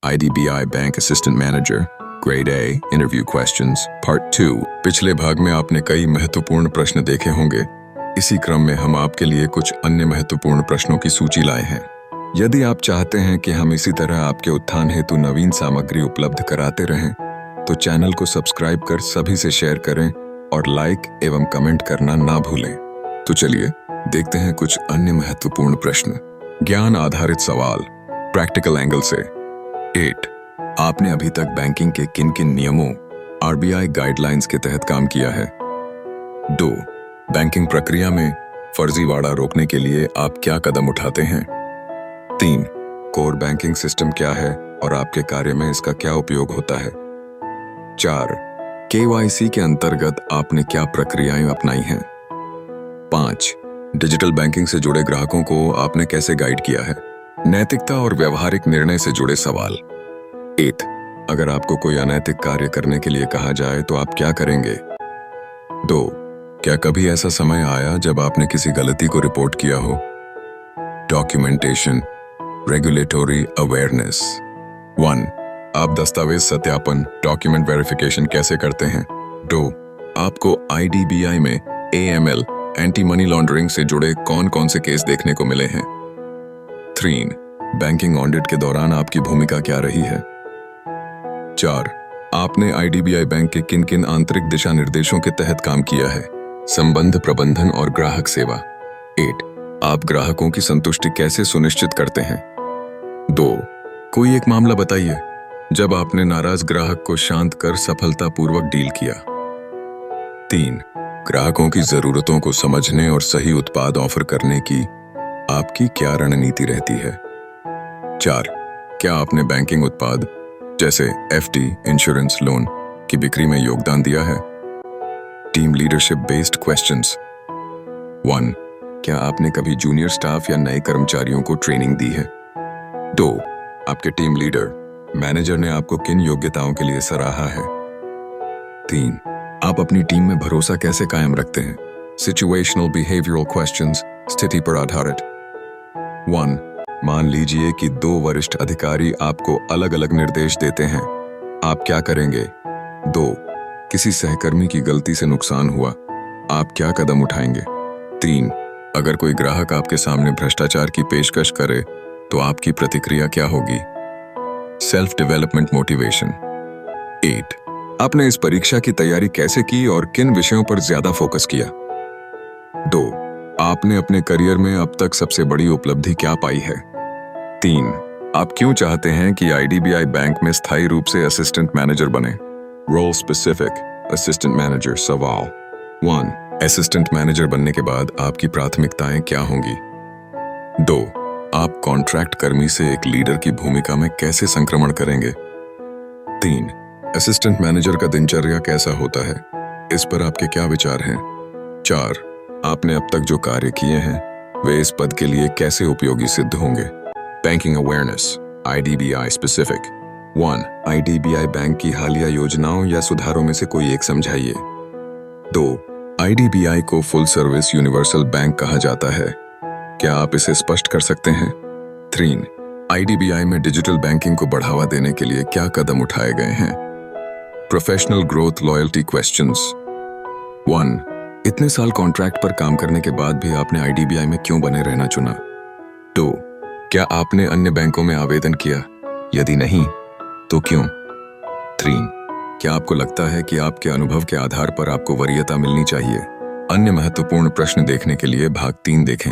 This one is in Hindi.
IDBI bank assistant manager grade A interview questions part 2। पिछले भाग में आपने कई महत्वपूर्ण प्रश्न देखे होंगे। इसी क्रम में हम आपके लिए कुछ अन्य महत्वपूर्ण प्रश्नों की सूची लाए हैं। यदि आप चाहते हैं कि हम इसी तरह आपके उत्थान हेतु नवीन सामग्री उपलब्ध कराते रहें, तो चैनल को सब्सक्राइब कर सभी से शेयर करें और लाइक एवं कमेंट करना ना भूलें। तो चलिए देखते हैं कुछ अन्य महत्वपूर्ण प्रश्न। ज्ञान आधारित सवाल प्रैक्टिकल एंगल से। 8. आपने अभी तक बैंकिंग के किन किन नियमों RBI गाइडलाइंस के तहत काम किया है? 2. बैंकिंग प्रक्रिया में फर्जीवाड़ा रोकने के लिए आप क्या कदम उठाते हैं? 3. कोर बैंकिंग सिस्टम क्या है और आपके कार्य में इसका क्या उपयोग होता है? 4. KYC के अंतर्गत आपने क्या प्रक्रियाएं अपनाई हैं? 5. डिजिटल बैंकिंग से जुड़े ग्राहकों को आपने कैसे गाइड किया है? नैतिकता और व्यवहारिक निर्णय से जुड़े सवाल। 8. अगर आपको कोई अनैतिक कार्य करने के लिए कहा जाए तो आप क्या करेंगे? 2. क्या कभी ऐसा समय आया जब आपने किसी गलती को रिपोर्ट किया हो? Documentation, regulatory awareness. 1. आप दस्तावेज सत्यापन डॉक्यूमेंट वेरिफिकेशन कैसे करते हैं? 2. आपको IDBI में AML एंटी मनी लॉन्ड्रिंग से जुड़े कौन कौन से केस देखने को मिले हैं? 3. बैंकिंग ऑडिट के दौरान आपकी भूमिका क्या रही है? 4. आपने IDBI बैंक के किन किन आंतरिक दिशा निर्देशों के तहत काम किया है? संबंध प्रबंधन और ग्राहक सेवा। 8. आप ग्राहकों की संतुष्टि कैसे सुनिश्चित करते हैं? 2. कोई एक मामला बताइए जब आपने नाराज ग्राहक को शांत कर सफलतापूर्वक डील किया। 3. ग्राहकों की जरूरतों को समझने और सही उत्पाद ऑफर करने की आपकी क्या रणनीति रहती है? 4. क्या आपने बैंकिंग उत्पाद जैसे FD, इंश्योरेंस, लोन की बिक्री में योगदान दिया है? Team leadership based questions. 1. क्या आपने कभी जूनियर स्टाफ या नए कर्मचारियों को ट्रेनिंग दी है? 2. आपके टीम लीडर, मैनेजर ने आपको किन योग्यताओं के लिए सराहा है? 3. आप अपनी टीम में भरोसा कैसे कायम रखते हैं? सिचुएशनल बिहेवियरल क्वेश्चंस, स्थिति पर आधारित। 1. मान लीजिए कि 2 वरिष्ठ अधिकारी आपको अलग अलग निर्देश देते हैं, आप क्या करेंगे? 2. किसी सहकर्मी की गलती से नुकसान हुआ, आप क्या कदम उठाएंगे? 3. अगर कोई ग्राहक आपके सामने भ्रष्टाचार की पेशकश करे तो आपकी प्रतिक्रिया क्या होगी? Self development motivation. 8. आपने इस परीक्षा की तैयारी कैसे की और किन विषयों पर ज्यादा फोकस किया? 2. आपने अपने करियर में अब तक सबसे बड़ी उपलब्धि क्या पाई है? 3. आप क्यों चाहते हैं कि IDBI बैंक में स्थायी रूप से असिस्टेंट मैनेजर बने? रोल स्पेसिफिक असिस्टेंट मैनेजर सवाल। 1. असिस्टेंट मैनेजर बनने के बाद आपकी प्राथमिकताएं क्या होंगी? 2. आप कॉन्ट्रैक्ट कर्मी से एक लीडर की भूमिका में कैसे संक्रमण करेंगे? 3. असिस्टेंट मैनेजर का दिनचर्या कैसा होता है? इस पर आपके क्या विचार हैं? 4. आपने अब तक जो कार्य किए हैं वे इस पद के लिए कैसे उपयोगी सिद्ध होंगे? Banking awareness IDBI specific. 1. IDBI bank की हालिया योजनाओं या सुधारों में से कोई एक समझाइए। 2. IDBI को फुल सर्विस यूनिवर्सल बैंक कहा जाता है, क्या आप इसे स्पष्ट कर सकते हैं? 3. IDBI में डिजिटल बैंकिंग को बढ़ावा देने के लिए क्या कदम उठाए गए हैं? Professional growth loyalty questions. 1. इतने साल कॉन्ट्रैक्ट पर काम करने के बाद भी आपने IDBI में क्यों बने रहना चुना? 2. क्या आपने अन्य बैंकों में आवेदन किया? यदि नहीं, तो क्यों? 3. क्या आपको लगता है कि आपके अनुभव के आधार पर आपको वरीयता मिलनी चाहिए? अन्य महत्वपूर्ण प्रश्न देखने के लिए भाग 3 देखें।